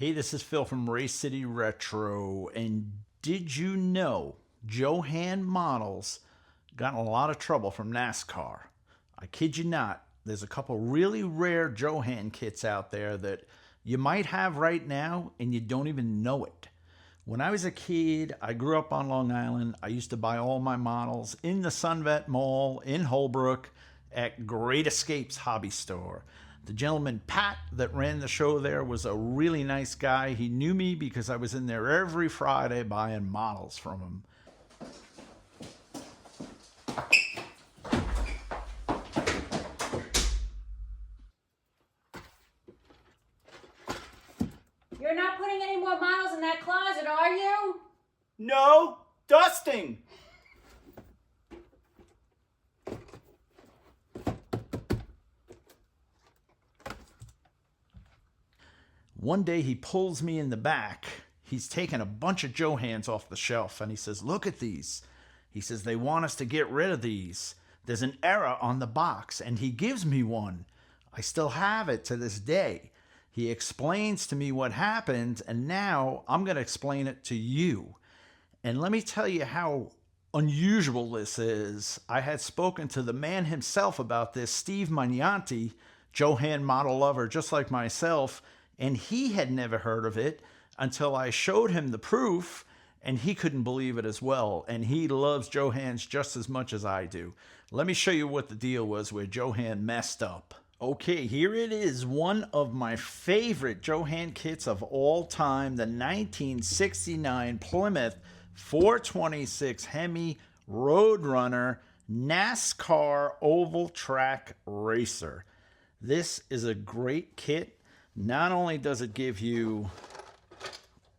Hey, this is Phil from Race City Retro, and did you know Johan Models got in a lot of trouble from NASCAR? I kid you not, there's a couple really rare Johan kits out there that you might have right now and you don't even know it. When I was a kid, I grew up on Long Island. I used to buy all my models in the Sunvet Mall in Holbrook at Great Escapes Hobby Store. The gentleman, Pat, that ran the show there was a really nice guy. He knew me because I was in there every Friday buying models from him. You're not putting any more models in that closet, are you? No, dusting. One day he pulls me in the back. He's taking a bunch of Johans off the shelf and he says, "Look at these." He says, "They want us to get rid of these. There's an error on the box." And he gives me one. I still have it to this day. He explains to me what happened, and now I'm going to explain it to you. And let me tell you how unusual this is. I had spoken to the man himself about this, Steve Magnanti, Johan model lover just like myself, and he had never heard of it until I showed him the proof, and he couldn't believe it as well. And he loves Johans just as much as I do. Let me show you what the deal was where Johan messed up. Okay, here it is, one of my favorite Johan kits of all time, the 1969 Plymouth 426 Hemi Roadrunner NASCAR Oval Track Racer. This is a great kit. Not only does it give you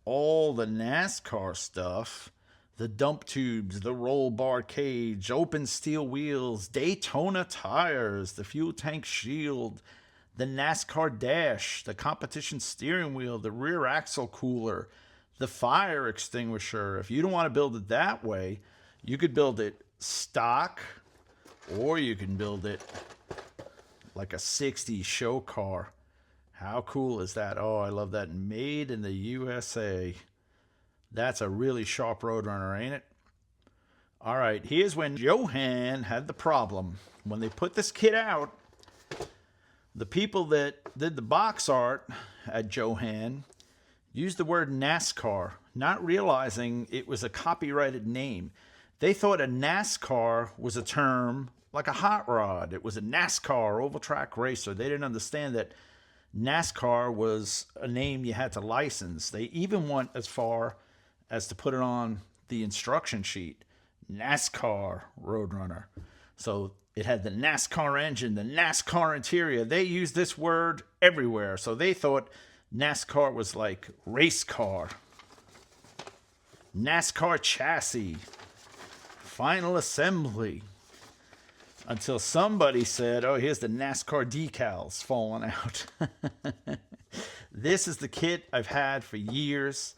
all the NASCAR stuff, the dump tubes, the roll bar cage, open steel wheels, Daytona tires, the fuel tank shield, the NASCAR dash, the competition steering wheel, the rear axle cooler, the fire extinguisher. If you don't want to build it that way, you could build it stock, or you can build it like a 60s show car. How cool is that? Oh, I love that. Made in the USA. That's a really sharp Roadrunner, ain't it? All right, here's when Johan had the problem. When they put this kit out, the people that did the box art at Johan used the word NASCAR, not realizing it was a copyrighted name. They thought a NASCAR was a term like a hot rod. It was a NASCAR oval track racer. They didn't understand that NASCAR was a name you had to license. They even went as far as to put it on the instruction sheet, NASCAR Roadrunner. So it had the NASCAR engine, the NASCAR interior. They used this word everywhere. So they thought NASCAR was like race car, NASCAR chassis, final assembly. Until somebody said, "Oh, here's the NASCAR decals falling out." This is the kit I've had for years.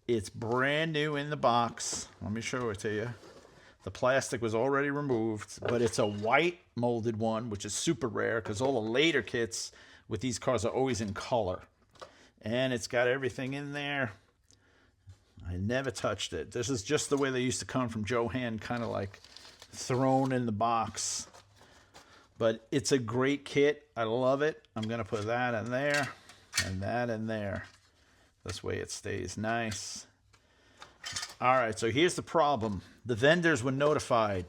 It's brand new in the box. Let me show it to you. The plastic was already removed, but it's a white molded one, which is super rare because all the later kits with these cars are always in color. And it's got everything in there. I never touched it. This is just the way they used to come from Johan, kind of like thrown in the box. But it's a great kit. I love it. I'm going to put that in there and that in there. This way it stays nice. All right, so here's the problem. The vendors were notified.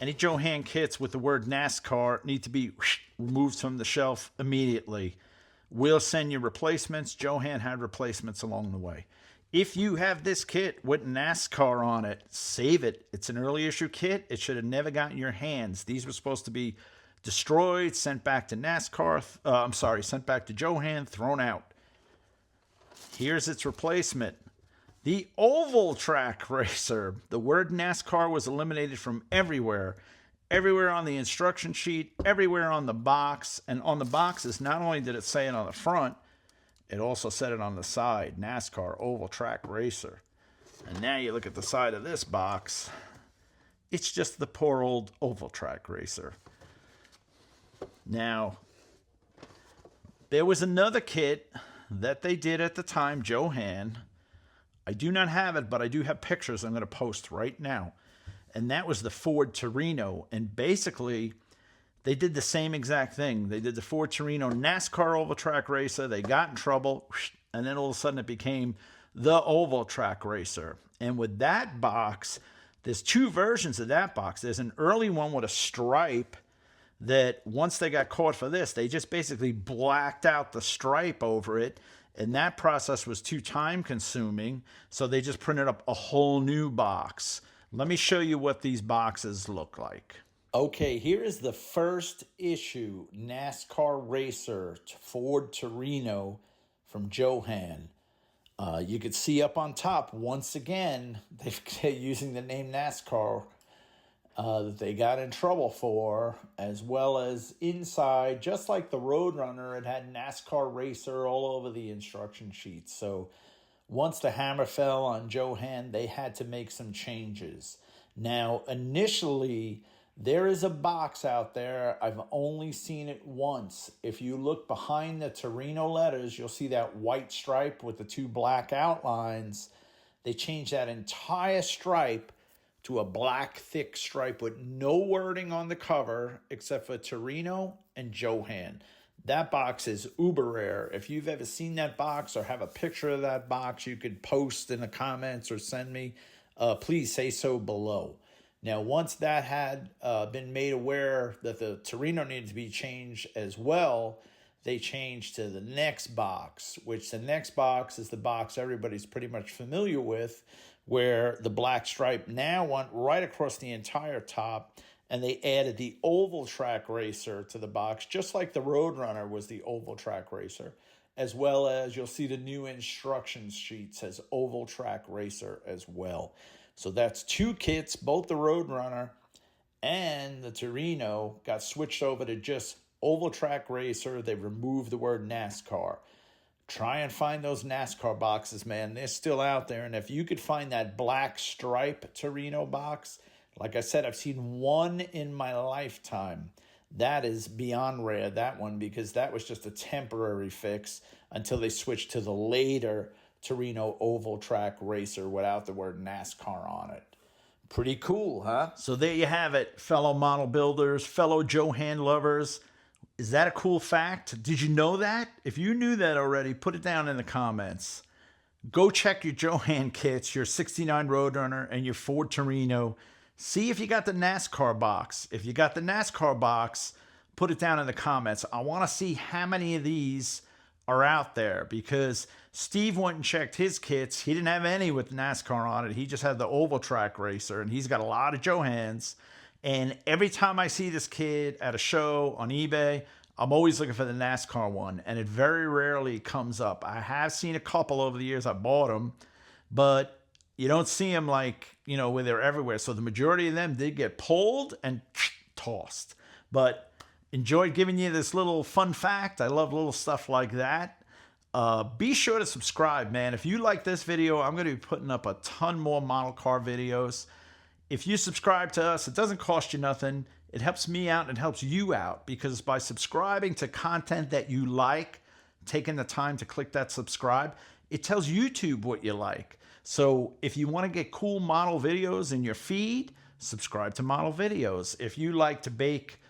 Any Johan kits with the word NASCAR need to be removed from the shelf immediately. We'll send you replacements. Johan had replacements along the way. If you have this kit with NASCAR on it, save it. It's an early issue kit. It should have never gotten your hands. These were supposed to be destroyed, sent back to NASCAR. Sent back to Johan, thrown out. Here's its replacement. The Oval Track Racer. The word NASCAR was eliminated from everywhere. Everywhere on the instruction sheet, everywhere on the box. And on the boxes, not only did it say it on the front, it also said it on the side, NASCAR Oval Track Racer. And now you look at the side of this box, it's just the poor old Oval Track Racer. Now, there was another kit that they did at the time, Johan. I do not have it, but I do have pictures I'm going to post right now. And that was the Ford Torino. And basically, they did the same exact thing. They did the Ford Torino NASCAR oval track racer. They got in trouble, and then all of a sudden it became the oval track racer. And with that box, there's two versions of that box. There's an early one with a stripe that once they got caught for this, they just basically blacked out the stripe over it. And that process was too time consuming. So they just printed up a whole new box. Let me show you what these boxes look like. Okay, here is the first issue NASCAR Racer Ford Torino from Johan. You could see up on top, once again, they're using the name NASCAR that they got in trouble for, as well as inside, just like the Roadrunner, it had NASCAR Racer all over the instruction sheets. So once the hammer fell on Johan, they had to make some changes. Now, initially, there is a box out there. I've only seen it once. If you look behind the Torino letters, you'll see that white stripe with the two black outlines. They changed that entire stripe to a black thick stripe with no wording on the cover except for Torino and Johan. That box is uber rare. If you've ever seen that box or have a picture of that box, you could post in the comments or send me. Please say so below. Now, once that had been made aware that the Torino needed to be changed as well, they changed to the next box, which the next box is the box everybody's pretty much familiar with, where the black stripe now went right across the entire top, and they added the oval track racer to the box, just like the Roadrunner was the oval track racer, as well as you'll see the new instruction sheet says oval track racer as well. So that's two kits, both the Roadrunner and the Torino got switched over to just oval track racer. They removed the word NASCAR. Try and find those NASCAR boxes, man. They're still out there. And if you could find that black stripe Torino box, like I said, I've seen one in my lifetime. That is beyond rare, that one, because that was just a temporary fix until they switched to the later Torino oval track racer without the word NASCAR on it. Pretty cool, huh? So there you have it, fellow model builders, fellow Johan lovers. Is that a cool fact? Did you know that? If you knew that already, put it down in the comments. Go check your Johan kits, your 69 Roadrunner and your Ford Torino. See if you got the NASCAR box. If you got the NASCAR box, put it down in the comments. I want to see how many of these are out there, because Steve went and checked his kits. He didn't have any with NASCAR on it. He just had the oval track racer, and he's got a lot of Johans. And every time I see this kid at a show on eBay, I'm always looking for the NASCAR one, and it very rarely comes up. I have seen a couple over the years. I bought them, but you don't see them like, where they're everywhere. So the majority of them did get pulled and tossed. But enjoyed giving you this little fun fact. I love little stuff like that. Be sure to subscribe, man. If you like this video, I'm going to be putting up a ton more model car videos. If you subscribe to us, it doesn't cost you nothing. It helps me out and it helps you out, because by subscribing to content that you like, taking the time to click that subscribe, it tells YouTube what you like. So if you want to get cool model videos in your feed, subscribe to model videos. If you like to bake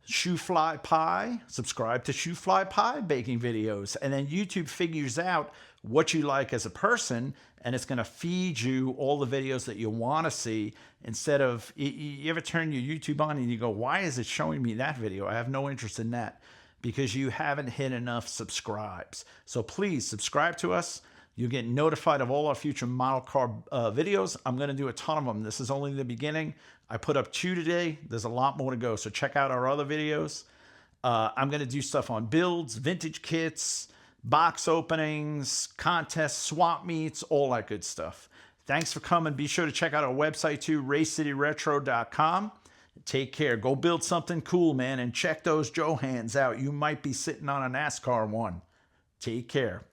shoe fly pie, subscribe to shoe fly pie baking videos. And then YouTube figures out what you like as a person, and it's going to feed you all the videos that you want to see. Instead of, you ever turn your YouTube on and you go, why is it showing me that video? I have no interest in that. Because you haven't hit enough subscribes. So please subscribe to us. You'll get notified of all our future model car videos. I'm going to do a ton of them. This is only the beginning. I put up 2 today. There's a lot more to go. So check out our other videos. I'm going to do stuff on builds, vintage kits, box openings, contests, swap meets, all that good stuff. Thanks for coming. Be sure to check out our website too, racecityretro.com. Take care. Go build something cool, man, and check those Johans out. You might be sitting on a NASCAR one. Take care.